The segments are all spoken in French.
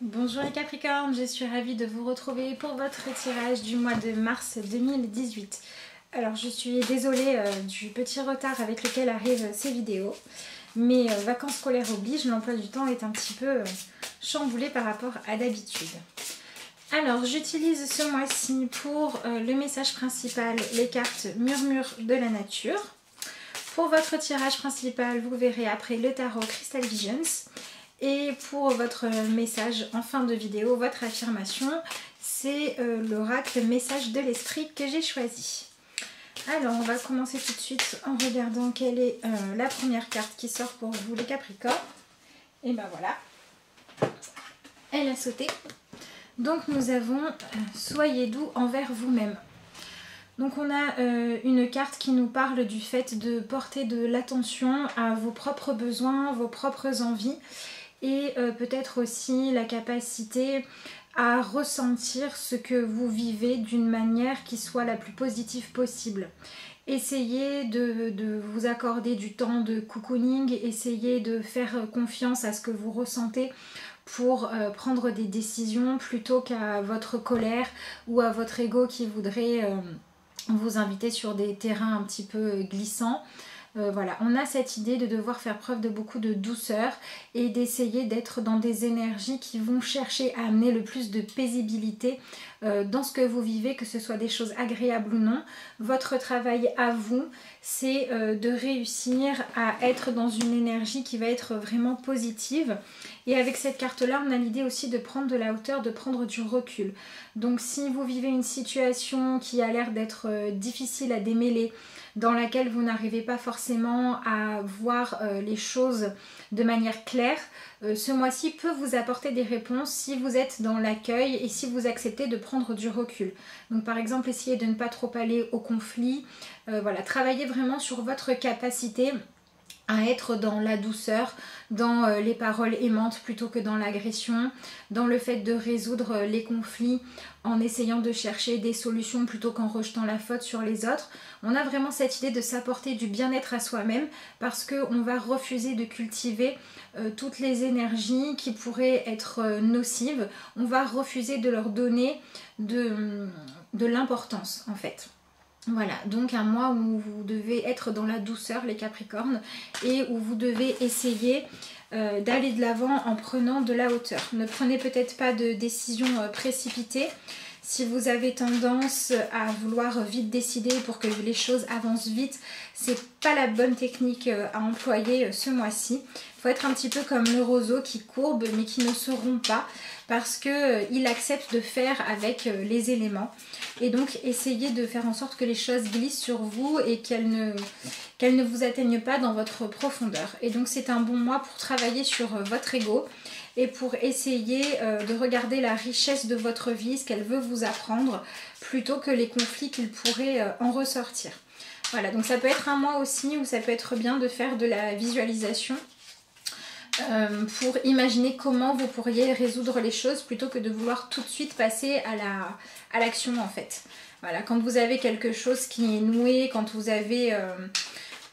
Bonjour les Capricornes, je suis ravie de vous retrouver pour votre tirage du mois de mars 2018. Alors je suis désolée du petit retard avec lequel arrivent ces vidéos, mais vacances scolaires obligent, l'emploi du temps est un petit peu chamboulé par rapport à d'habitude. Alors j'utilise ce mois-ci pour le message principal les cartes Murmure de la nature. Pour votre tirage principal, vous verrez après le tarot Crystal Visions. Et pour votre message en fin de vidéo, votre affirmation, c'est l'oracle message de l'esprit que j'ai choisi. Alors, on va commencer tout de suite en regardant quelle est la première carte qui sort pour vous les Capricornes. Et ben voilà, elle a sauté. Donc nous avons soyez doux envers vous-même. Donc on a une carte qui nous parle du fait de porter de l'attention à vos propres besoins, vos propres envies. Et peut-être aussi la capacité à ressentir ce que vous vivez d'une manière qui soit la plus positive possible. Essayez de vous accorder du temps de cocooning, essayez de faire confiance à ce que vous ressentez pour prendre des décisions plutôt qu'à votre colère ou à votre ego qui voudrait vous inviter sur des terrains un petit peu glissants. Voilà, on a cette idée de devoir faire preuve de beaucoup de douceur et d'essayer d'être dans des énergies qui vont chercher à amener le plus de paisibilité dans ce que vous vivez, que ce soit des choses agréables ou non. Votre travail à vous, c'est de réussir à être dans une énergie qui va être vraiment positive. Et avec cette carte-là, on a l'idée aussi de prendre de la hauteur, de prendre du recul. Donc si vous vivez une situation qui a l'air d'être difficile à démêler, dans laquelle vous n'arrivez pas forcément à voir les choses de manière claire, ce mois-ci peut vous apporter des réponses si vous êtes dans l'accueil et si vous acceptez de prendre du recul. Donc par exemple, essayez de ne pas trop aller au conflit. Voilà, travaillez vraiment sur votre capacité à être dans la douceur, dans les paroles aimantes plutôt que dans l'agression, dans le fait de résoudre les conflits en essayant de chercher des solutions plutôt qu'en rejetant la faute sur les autres. On a vraiment cette idée de s'apporter du bien-être à soi-même parce qu'on va refuser de cultiver toutes les énergies qui pourraient être nocives. On va refuser de leur donner de l'importance en fait. Voilà, donc un mois où vous devez être dans la douceur les Capricornes et où vous devez essayer d'aller de l'avant en prenant de la hauteur. Ne prenez peut-être pas de décision précipitée. Si vous avez tendance à vouloir vite décider pour que les choses avancent vite, c'est pas la bonne technique à employer ce mois-ci. Il faut être un petit peu comme le roseau qui courbe mais qui ne se rompt pas parce qu'il accepte de faire avec les éléments. Et donc essayez de faire en sorte que les choses glissent sur vous et qu'elles ne vous atteignent pas dans votre profondeur. Et donc c'est un bon mois pour travailler sur votre ego et pour essayer de regarder la richesse de votre vie, ce qu'elle veut vous apprendre, plutôt que les conflits qu'il pourrait en ressortir. Voilà, donc ça peut être un mois aussi où ça peut être bien de faire de la visualisation pour imaginer comment vous pourriez résoudre les choses plutôt que de vouloir tout de suite passer à l'action en fait. Voilà, quand vous avez quelque chose qui est noué, quand vous avez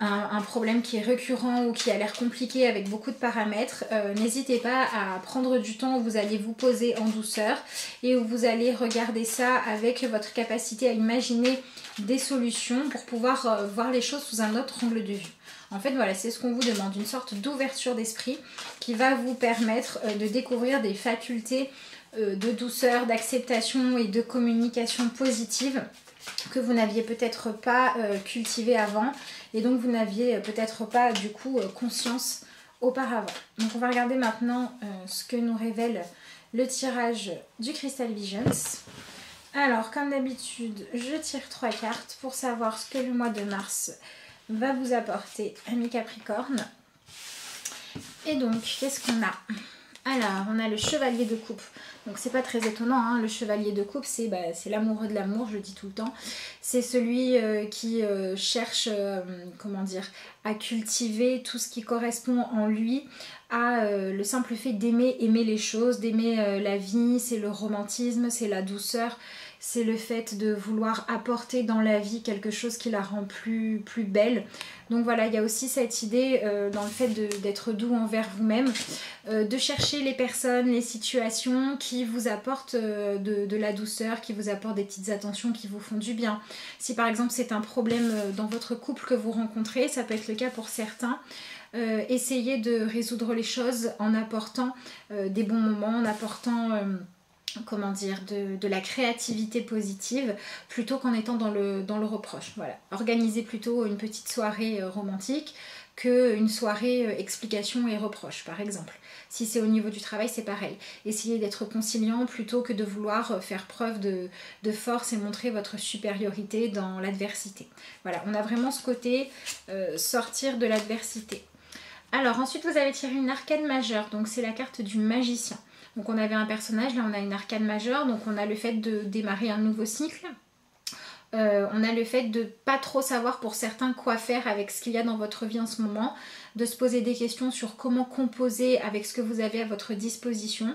un problème qui est récurrent ou qui a l'air compliqué avec beaucoup de paramètres, n'hésitez pas à prendre du temps où vous allez vous poser en douceur et où vous allez regarder ça avec votre capacité à imaginer des solutions pour pouvoir voir les choses sous un autre angle de vue. En fait, voilà, c'est ce qu'on vous demande, une sorte d'ouverture d'esprit qui va vous permettre de découvrir des facultés de douceur, d'acceptation et de communication positive que vous n'aviez peut-être pas cultivé avant et donc vous n'aviez peut-être pas du coup conscience auparavant. Donc on va regarder maintenant ce que nous révèle le tirage du Crystal Visions. Alors comme d'habitude, je tire 3 cartes pour savoir ce que le mois de mars va vous apporter, amis Capricorne. Et donc, qu'est-ce qu'on a? Alors, on a le chevalier de coupe. Donc, c'est pas très étonnant, hein, le chevalier de coupe, c'est l'amoureux de l'amour, je le dis tout le temps. C'est celui qui cherche, comment dire, à cultiver tout ce qui correspond en lui à le simple fait d'aimer les choses, d'aimer la vie, c'est le romantisme, c'est la douceur. c'est le fait de vouloir apporter dans la vie quelque chose qui la rend plus belle. Donc voilà, il y a aussi cette idée dans le fait d'être doux envers vous-même, de chercher les personnes, les situations qui vous apportent de la douceur, qui vous apportent des petites attentions qui vous font du bien. Si par exemple c'est un problème dans votre couple que vous rencontrez, ça peut être le cas pour certains, essayez de résoudre les choses en apportant des bons moments, en apportant... comment dire, de la créativité positive plutôt qu'en étant dans le reproche. Voilà. Organisez plutôt une petite soirée romantique qu'une soirée explication et reproche par exemple. Si c'est au niveau du travail, c'est pareil. Essayez d'être conciliant plutôt que de vouloir faire preuve de force et montrer votre supériorité dans l'adversité. Voilà, on a vraiment ce côté sortir de l'adversité. Alors ensuite vous avez tiré une arcane majeure, donc c'est la carte du magicien. Donc on avait un personnage, là on a une arcane majeure, donc on a le fait de démarrer un nouveau cycle. On a le fait de pas trop savoir pour certains quoi faire avec ce qu'il y a dans votre vie en ce moment, de se poser des questions sur comment composer avec ce que vous avez à votre disposition.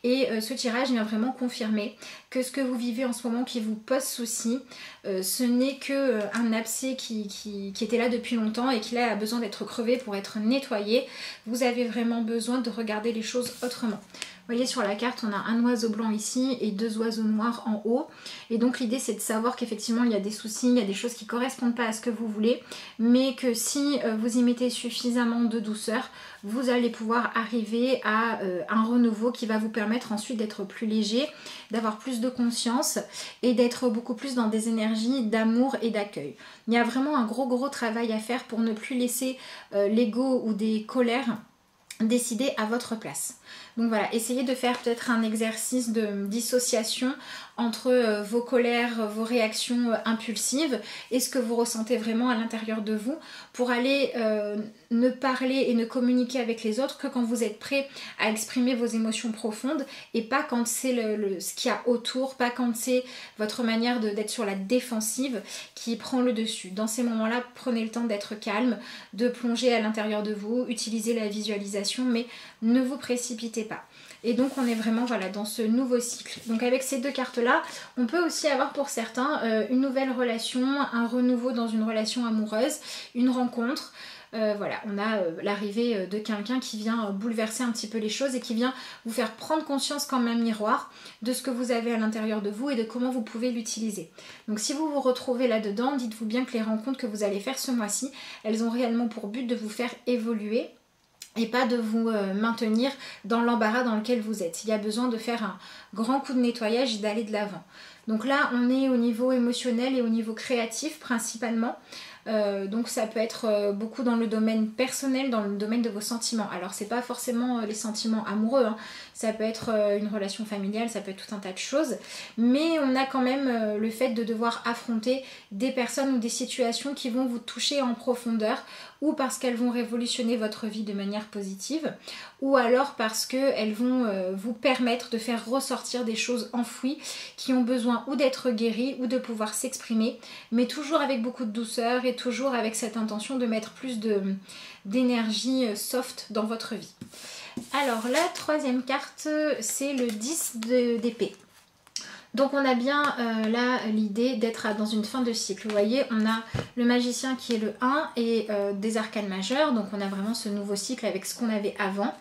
Et ce tirage vient vraiment confirmer que ce que vous vivez en ce moment qui vous pose souci, ce n'est qu'un abcès qui était là depuis longtemps et qui là a besoin d'être crevé pour être nettoyé. Vous avez vraiment besoin de regarder les choses autrement. Vous voyez sur la carte on a un oiseau blanc ici et 2 oiseaux noirs en haut. Et donc l'idée c'est de savoir qu'effectivement il y a des soucis, il y a des choses qui ne correspondent pas à ce que vous voulez. Mais que si vous y mettez suffisamment de douceur, vous allez pouvoir arriver à un renouveau qui va vous permettre ensuite d'être plus léger, d'avoir plus de conscience et d'être beaucoup plus dans des énergies d'amour et d'accueil. Il y a vraiment un gros travail à faire pour ne plus laisser l'ego ou des colères décider à votre place. Donc voilà, essayez de faire peut-être un exercice de dissociation entre vos colères, vos réactions impulsives et ce que vous ressentez vraiment à l'intérieur de vous pour aller ne parler et ne communiquer avec les autres que quand vous êtes prêt à exprimer vos émotions profondes et pas quand c'est ce qu'il y a autour, pas quand c'est votre manière d'être sur la défensive qui prend le dessus. Dans ces moments-là, prenez le temps d'être calme, de plonger à l'intérieur de vous, utilisez la visualisation, mais ne vous précipitez pas. Et donc on est vraiment voilà, dans ce nouveau cycle. Donc avec ces deux cartes-là, on peut aussi avoir pour certains une nouvelle relation, un renouveau dans une relation amoureuse, une rencontre. Voilà, on a l'arrivée de quelqu'un qui vient bouleverser un petit peu les choses et qui vient vous faire prendre conscience comme un miroir de ce que vous avez à l'intérieur de vous et de comment vous pouvez l'utiliser. Donc si vous vous retrouvez là-dedans, dites-vous bien que les rencontres que vous allez faire ce mois-ci, elles ont réellement pour but de vous faire évoluer et pas de vous maintenir dans l'embarras dans lequel vous êtes. Il y a besoin de faire un grand coup de nettoyage et d'aller de l'avant. Donc là, on est au niveau émotionnel et au niveau créatif principalement. Donc ça peut être beaucoup dans le domaine personnel, dans le domaine de vos sentiments. Alors c'est pas forcément les sentiments amoureux, hein. Ça peut être une relation familiale, ça peut être tout un tas de choses. Mais on a quand même le fait de devoir affronter des personnes ou des situations qui vont vous toucher en profondeur, ou parce qu'elles vont révolutionner votre vie de manière positive, ou alors parce qu'elles vont vous permettre de faire ressortir des choses enfouies qui ont besoin ou d'être guéries ou de pouvoir s'exprimer, mais toujours avec beaucoup de douceur et toujours avec cette intention de mettre plus d'énergie soft dans votre vie. Alors la troisième carte, c'est le 10 d'épée. Donc on a bien là l'idée d'être dans une fin de cycle. Vous voyez, on a le magicien qui est le 1 et des arcanes majeures. Donc on a vraiment ce nouveau cycle avec ce qu'on avait avant.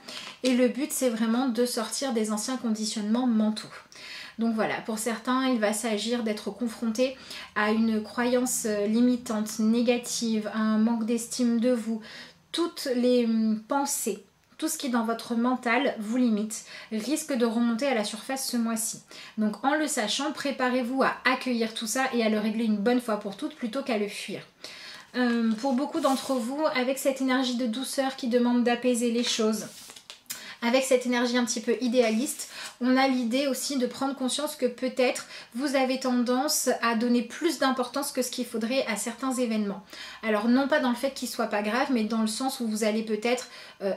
Et le but c'est vraiment de sortir des anciens conditionnements mentaux. Donc voilà, pour certains, il va s'agir d'être confronté à une croyance limitante, négative, à un manque d'estime de vous. Toutes les pensées, tout ce qui dans votre mental vous limite, risque de remonter à la surface ce mois-ci. Donc en le sachant, préparez-vous à accueillir tout ça et à le régler une bonne fois pour toutes plutôt qu'à le fuir. Pour beaucoup d'entre vous, avec cette énergie de douceur qui demande d'apaiser les choses, avec cette énergie un petit peu idéaliste, on a l'idée aussi de prendre conscience que peut-être vous avez tendance à donner plus d'importance que ce qu'il faudrait à certains événements. Alors non pas dans le fait qu'ils ne soient pas graves, mais dans le sens où vous allez peut-être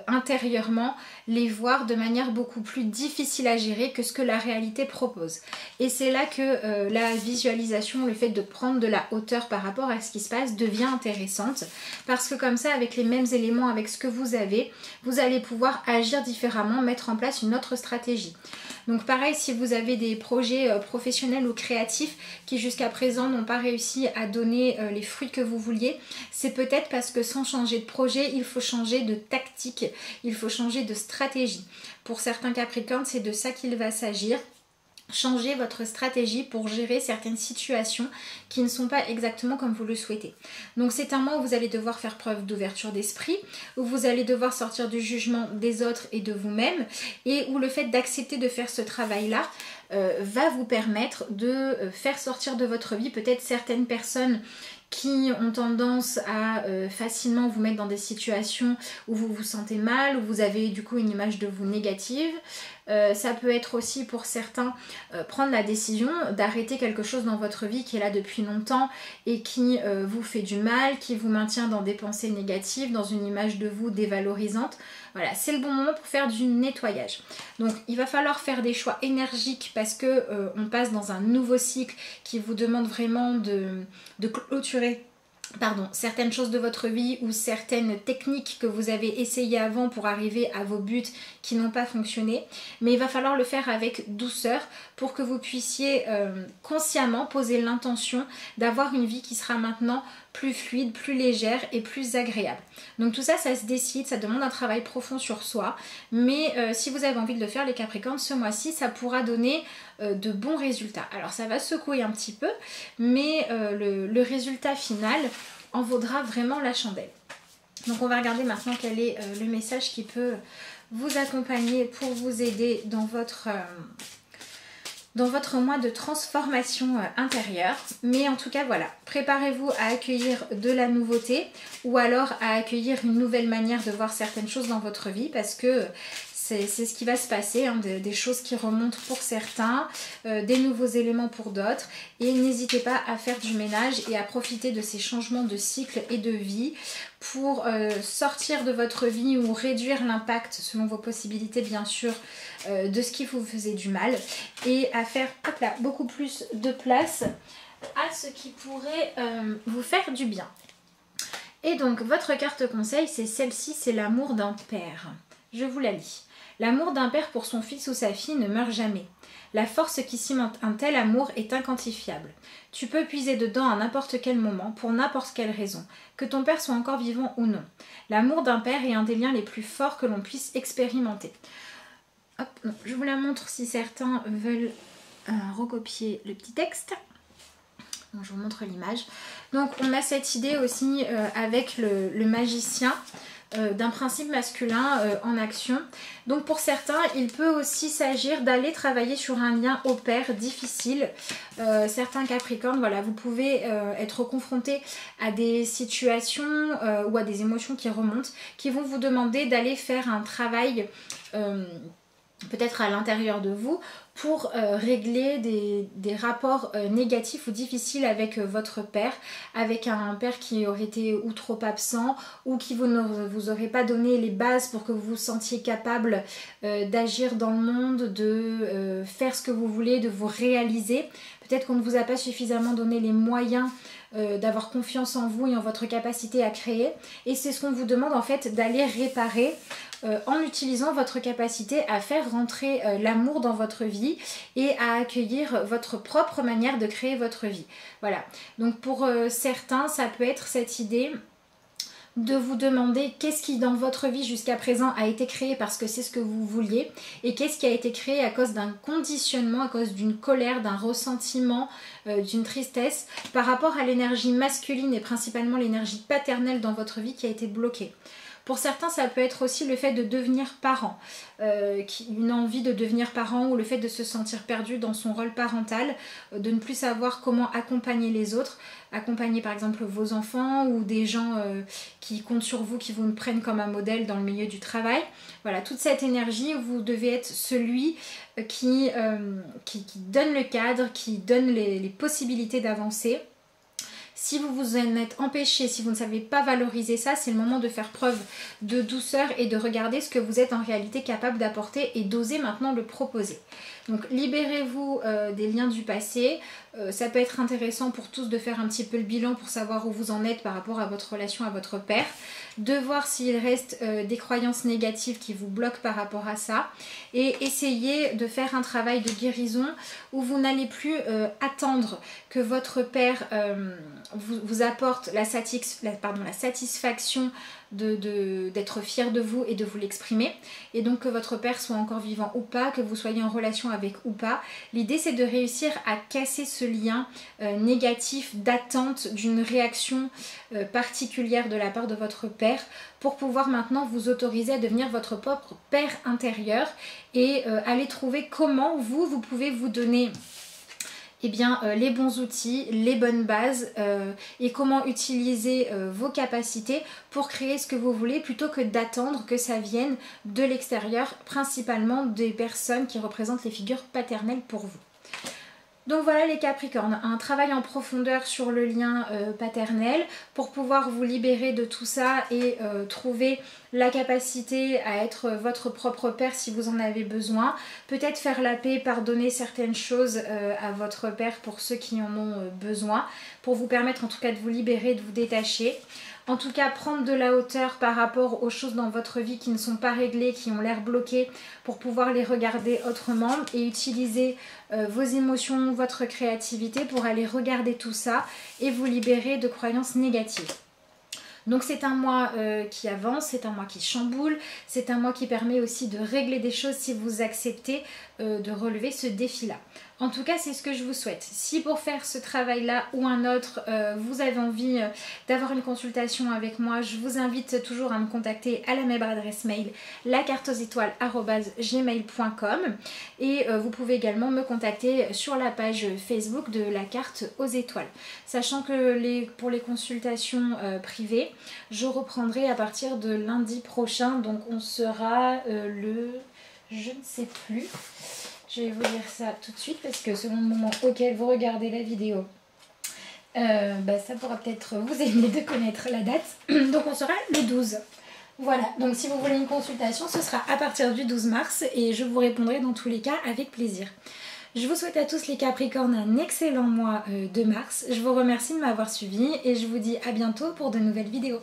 intérieurement les voir de manière beaucoup plus difficile à gérer que ce que la réalité propose. Et c'est là que la visualisation, le fait de prendre de la hauteur par rapport à ce qui se passe devient intéressante, parce que comme ça, avec les mêmes éléments, avec ce que vous avez, vous allez pouvoir agir différemment différemment, mettre en place une autre stratégie. Donc pareil, si vous avez des projets professionnels ou créatifs qui jusqu'à présent n'ont pas réussi à donner les fruits que vous vouliez, c'est peut-être parce que sans changer de projet, il faut changer de tactique, il faut changer de stratégie. Pour certains Capricornes, c'est de ça qu'il va s'agir. Changez votre stratégie pour gérer certaines situations qui ne sont pas exactement comme vous le souhaitez. Donc c'est un mois où vous allez devoir faire preuve d'ouverture d'esprit, où vous allez devoir sortir du jugement des autres et de vous-même, et où le fait d'accepter de faire ce travail-là va vous permettre de faire sortir de votre vie peut-être certaines personnes qui ont tendance à facilement vous mettre dans des situations où vous vous sentez mal, où vous avez du coup une image de vous négative. Ça peut être aussi pour certains prendre la décision d'arrêter quelque chose dans votre vie qui est là depuis longtemps et qui vous fait du mal, qui vous maintient dans des pensées négatives, dans une image de vous dévalorisante. Voilà, c'est le bon moment pour faire du nettoyage. Donc il va falloir faire des choix énergiques parce que on passe dans un nouveau cycle qui vous demande vraiment de clôturer certaines choses de votre vie ou certaines techniques que vous avez essayées avant pour arriver à vos buts qui n'ont pas fonctionné. Mais il va falloir le faire avec douceur pour que vous puissiez consciemment poser l'intention d'avoir une vie qui sera maintenant plus fluide, plus légère et plus agréable. Donc tout ça, ça se décide, ça demande un travail profond sur soi. Mais si vous avez envie de le faire les Capricornes, ce mois-ci, ça pourra donner de bons résultats. Alors ça va secouer un petit peu, mais le résultat final en vaudra vraiment la chandelle. Donc on va regarder maintenant quel est le message qui peut vous accompagner pour vous aider dans votre mois de transformation intérieure. Mais en tout cas voilà, préparez-vous à accueillir de la nouveauté ou alors à accueillir une nouvelle manière de voir certaines choses dans votre vie parce que c'est ce qui va se passer, hein, des choses qui remontent pour certains, des nouveaux éléments pour d'autres. Et n'hésitez pas à faire du ménage et à profiter de ces changements de cycle et de vie pour sortir de votre vie ou réduire l'impact, selon vos possibilités bien sûr, de ce qui vous faisait du mal. Et à faire beaucoup plus de place à ce qui pourrait vous faire du bien. Et donc votre carte conseil, c'est celle-ci, c'est l'amour d'un père. Je vous la lis. L'amour d'un père pour son fils ou sa fille ne meurt jamais. La force qui cimente un tel amour est inquantifiable. Tu peux puiser dedans à n'importe quel moment, pour n'importe quelle raison, que ton père soit encore vivant ou non. L'amour d'un père est un des liens les plus forts que l'on puisse expérimenter. Hop, non, je vous la montre si certains veulent recopier le petit texte. Bon, je vous montre l'image. Donc on a cette idée aussi avec le magicien, d'un principe masculin en action. Donc pour certains, il peut aussi s'agir d'aller travailler sur un lien au pair difficile. Certains Capricornes, voilà, vous pouvez être confrontés à des situations ou à des émotions qui remontent, qui vont vous demander d'aller faire un travail peut-être à l'intérieur de vous pour régler des rapports négatifs ou difficiles avec votre père, avec un père qui aurait été ou trop absent ou qui ne vous aurait pas donné les bases pour que vous vous sentiez capable d'agir dans le monde, de faire ce que vous voulez, de vous réaliser. Peut-être qu'on ne vous a pas suffisamment donné les moyens d'avoir confiance en vous et en votre capacité à créer. Et c'est ce qu'on vous demande en fait d'aller réparer en utilisant votre capacité à faire rentrer l'amour dans votre vie et à accueillir votre propre manière de créer votre vie. Voilà, donc pour certains, ça peut être cette idée de vous demander qu'est-ce qui dans votre vie jusqu'à présent a été créé parce que c'est ce que vous vouliez et qu'est-ce qui a été créé à cause d'un conditionnement, à cause d'une colère, d'un ressentiment, d'une tristesse par rapport à l'énergie masculine et principalement l'énergie paternelle dans votre vie qui a été bloquée. Pour certains, ça peut être aussi le fait de devenir parent, une envie de devenir parent ou le fait de se sentir perdu dans son rôle parental, de ne plus savoir comment accompagner les autres, accompagner par exemple vos enfants ou des gens qui comptent sur vous, qui vous prennent comme un modèle dans le milieu du travail. Voilà, toute cette énergie, vous devez être celui qui donne le cadre, qui donne les possibilités d'avancer. Si vous vous en êtes empêché, si vous ne savez pas valoriser ça, c'est le moment de faire preuve de douceur et de regarder ce que vous êtes en réalité capable d'apporter et d'oser maintenant le proposer. Donc libérez-vous des liens du passé. Ça peut être intéressant pour tous de faire un petit peu le bilan pour savoir où vous en êtes par rapport à votre relation à votre père. de voir s'il reste des croyances négatives qui vous bloquent par rapport à ça et essayer de faire un travail de guérison où vous n'allez plus attendre que votre père vous apporte la satisfaction d'être fier de vous et de vous l'exprimer, et donc que votre père soit encore vivant ou pas, que vous soyez en relation avec ou pas. L'idée c'est de réussir à casser ce lien négatif d'attente d'une réaction particulière de la part de votre père pour pouvoir maintenant vous autoriser à devenir votre propre père intérieur et aller trouver comment vous pouvez vous donner les bons outils, les bonnes bases et comment utiliser vos capacités pour créer ce que vous voulez plutôt que d'attendre que ça vienne de l'extérieur, principalement des personnes qui représentent les figures paternelles pour vous. Donc voilà les Capricornes, un travail en profondeur sur le lien paternel pour pouvoir vous libérer de tout ça et trouver la capacité à être votre propre père si vous en avez besoin. Peut-être faire la paix, pardonner certaines choses à votre père pour ceux qui en ont besoin, pour vous permettre en tout cas de vous libérer, de vous détacher. En tout cas, prendre de la hauteur par rapport aux choses dans votre vie qui ne sont pas réglées, qui ont l'air bloquées, pour pouvoir les regarder autrement et utiliser vos émotions, votre créativité pour aller regarder tout ça et vous libérer de croyances négatives. Donc c'est un mois qui avance, c'est un mois qui chamboule, c'est un mois qui permet aussi de régler des choses si vous acceptez de relever ce défi-là. En tout cas, c'est ce que je vous souhaite. Si pour faire ce travail-là ou un autre, vous avez envie d'avoir une consultation avec moi, je vous invite toujours à me contacter à la même adresse mail, lacarteauxétoiles@gmail.com, et vous pouvez également me contacter sur la page Facebook de la carte aux étoiles. Sachant que pour les consultations privées, je reprendrai à partir de lundi prochain, donc on sera je ne sais plus. Je vais vous dire ça tout de suite parce que selon le moment auquel vous regardez la vidéo, ça pourra peut-être vous aider de connaître la date. Donc on sera le 12. Voilà, donc si vous voulez une consultation, ce sera à partir du 12 mars et je vous répondrai dans tous les cas avec plaisir. Je vous souhaite à tous les Capricornes un excellent mois de mars. Je vous remercie de m'avoir suivi et je vous dis à bientôt pour de nouvelles vidéos.